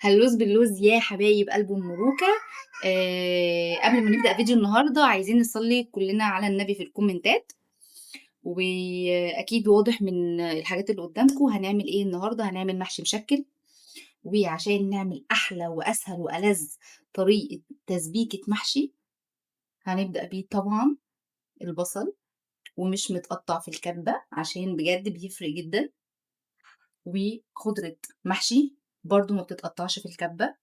هلوز باللوز يا حبايب قلب ام روكا. قبل ما نبدأ فيديو النهارده عايزين نصلي كلنا على النبي في الكومنتات. واكيد واضح من الحاجات اللي قدامكم هنعمل ايه النهارده. هنعمل محشي مشكل، وعشان نعمل احلى واسهل والذ طريقة تسبيكة محشي هنبدأ بيه طبعا البصل، ومش متقطع في الكبة عشان بجد بيفرق جدا. وخضرة محشي برضو ما بتتقطعش في الكبة،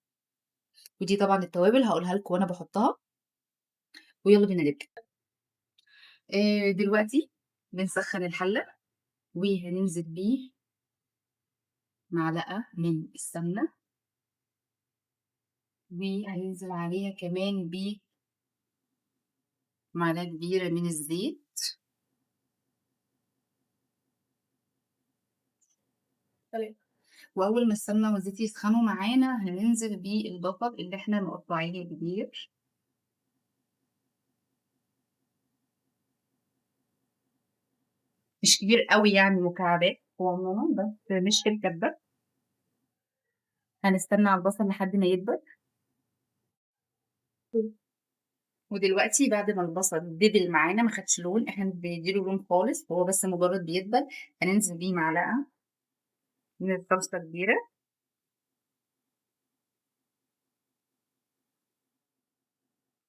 ودي طبعا التوابل هقولها لكم وانا بحطها. ويلا بينا نبدأ. دلوقتي بنسخن الحلة وهننزل بيه معلقة من السمنة، وهننزل عليها كمان بمعلقة كبيرة من الزيت. تمام. وأول ما السمنة والزيت يسخنوا معانا هننزل بالبصل اللي احنا مقطعينه كبير. مش كبير قوي يعني مكعبات، هو عموما بس مش في الكبة. هنستنى على البصل لحد ما يدبل. ودلوقتي بعد ما البصل دبل معانا ما خدش لون، احنا مش بنديله لون خالص، هو بس مجرد بيدبل. هننزل بيه معلقة من الصلصة كبيرة.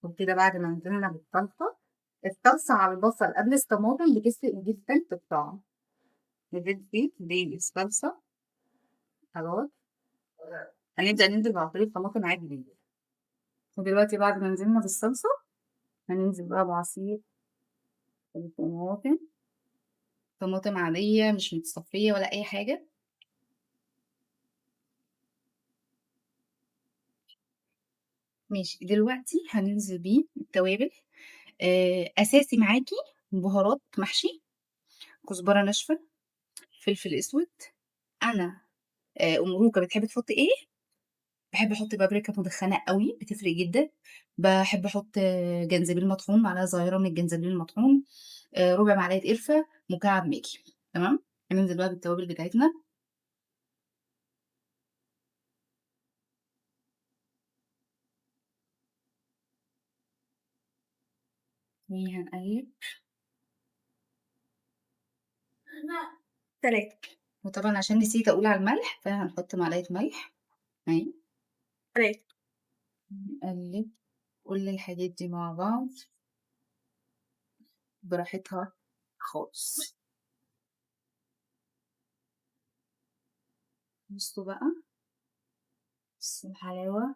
وكده بعد ما نزلنا بالصلصة، الصلصة على البصل قبل الطماطم بتفرق جدا في الطعم. نزلت فيه بالصلصة خلاص. هنبدأ ننزل بعصير الطماطم عادي جدا. ودلوقتي بعد ما نزلنا بالصلصة هننزل بقى بعصير الطماطم. طماطم عادية مش متصفية ولا أي حاجة. ماشي، دلوقتي هننزل بيه التوابل. أساسي معاكي بهارات محشي: كزبرة ناشفة، فلفل أسود. أنا أم روكا بتحب تحط إيه؟ باحب أحط بابريكا مدخنة أوي بتفرق جدًا. باحب أحط جنزبيل مطحون، معلقة صغيرة من الجنزبيل المطحون، ربع معلقة قرفة، مكعب ماجي. تمام. هننزل بقى بالتوابل بتاعتنا. وهنقلب. 3. وطبعًا عشان نسيت أقول على الملح فهنحط معلقة ملح أهي. 3. نقلب كل الحاجات دي مع بعض براحتها خالص. بصوا بقى، بصوا الحلاوة.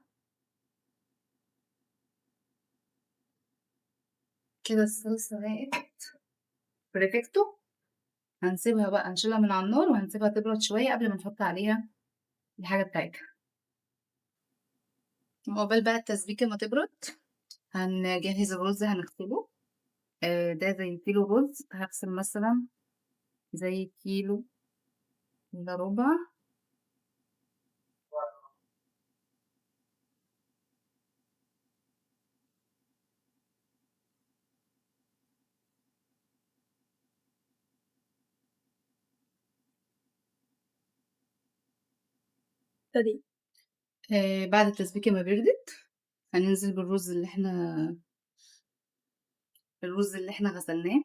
كده الصلصة بقت بريفكتو. هنسيبها بقى، هنشيلها من على النار وهنسيبها تبرد شوية قبل ما نحط عليها الحاجة بتاعتها. وعقبال بقى التسبيكة ما تبرد هنجهز الرز هنغسله. ده زي كيلو رز، هغسل مثلا زي كيلو إلا ربع. ابتدي. بعد التسبيكة ما بردت هننزل بالرز اللي احنا غسلناه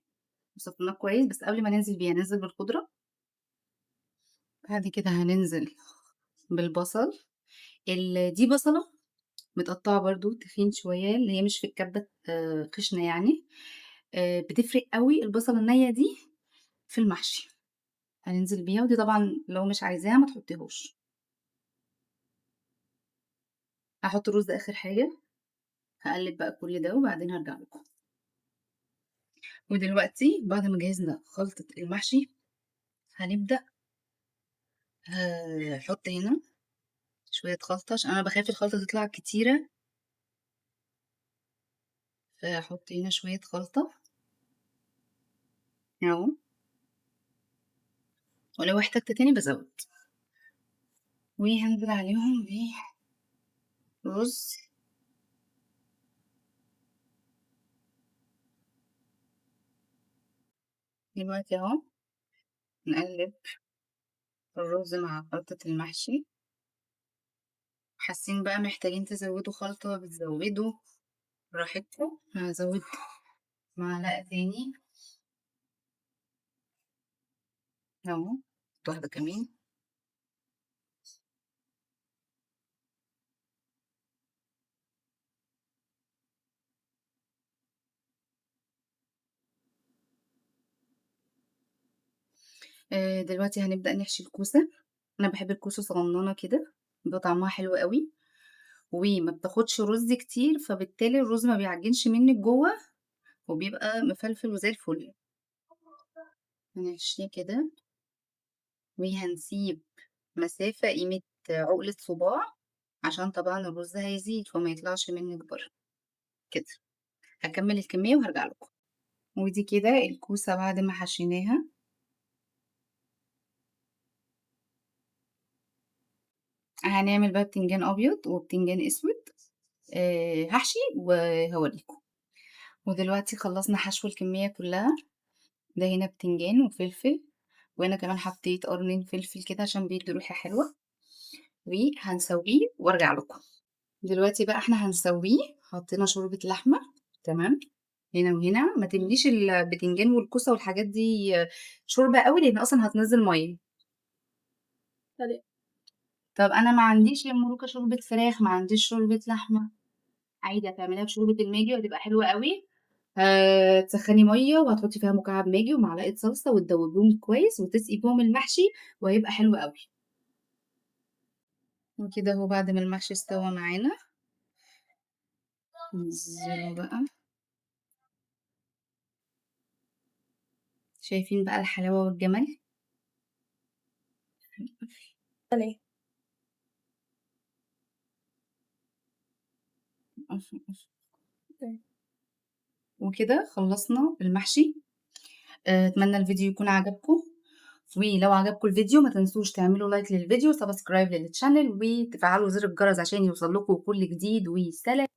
وصفناه كويس. بس قبل ما ننزل بيه هننزل بالخضرة. بعد كده هننزل بالبصل. دي بصلة متقطعة برضو تخين شوية، اللي هي مش في الكبة خشنة يعني. بتفرق قوي البصلة النية دي في المحشي. هننزل بيها، ودي طبعا لو مش عايزاها ما تحطيهوش. هحط الرز اخر حاجة. هقلب بقى كل ده وبعدين هرجع لكم. ودلوقتي بعد ما جهزنا خلطة المحشي هنبدأ. هحط هنا شوية خلطة عشان انا بخاف الخلطة تطلع كتيرة، فهحط هنا شوية خلطة اهو. ولو احتجت تاني بزود. وهنزل عليهم برز. دلوقتي اهو نقلب الرز مع خلطة المحشي. حاسين بقى محتاجين تزودوا خلطة بتزودوا براحتكم. هازود معلقة تاني اهو، واحدة كمان. دلوقتي هنبدأ نحشي الكوسة. أنا باحب الكوسة صغننة كده، بيبقى طعمها حلو أوي، وما بتاخدش رز كتير، فبالتالي الرز ما بيعجنش منِّك جوّه، وبيبقى مفلفل وزي الفل. هنحشيه كده، وهنسيب مسافة قيمة عقلة صباع، عشان طبعًا الرز هيزيد فما يطلعش منِّك برّه، كده. هاكمّل الكمية وهارجع لكم. ودي كده الكوسة بعد ما حشيناها. هنعمل بقى بتنجان أبيض وبتنجان أسود، هاحشي وهاوريكم. ودلوقتي خلّصنا حشو الكمية كلّها، ده هنا بتنجان وفلفل، وهنا كمان حطيت قرنين فلفل كده عشان بيدّوا ريحة حلوة، وهنسويه وارجع لكم. دلوقتي بقى إحنا هنسويه، حطينا شوربة لحمة، تمام، هنا وهنا. ما تمليش البتنجان والكوسة والحاجات دي شوربة أوي، لإن أصلًا هتنزّل مَيّة. طب أنا ما عنديش يا أم روكا شوربة فراخ، ما عنديش شوربة لحمة. عادي هتعمليها بشوربة الماجي وهتبقى حلوة أوي. هتسخّني مَيّة وهتحطّي فيها مكعب ماجي ومعلقة صلصة وتدوّبيهم كويس وتسقي بيهم المحشي وهيبقى حلو أوي. وكده أهو بعد ما المحشي استوى معانا، ننزّله بقى. شايفين بقى الحلاوة والجمال؟ تمام. وكده خلّصنا المحشي. أتمنى الفيديو يكون عجبكم، ولو عجبكم الفيديو ما تنسوش تعملوا لايك للفيديو، سبسكرايب للchannel، وتفعلوا زر الجرس عشان يوصل لكم كل جديد، وسلام.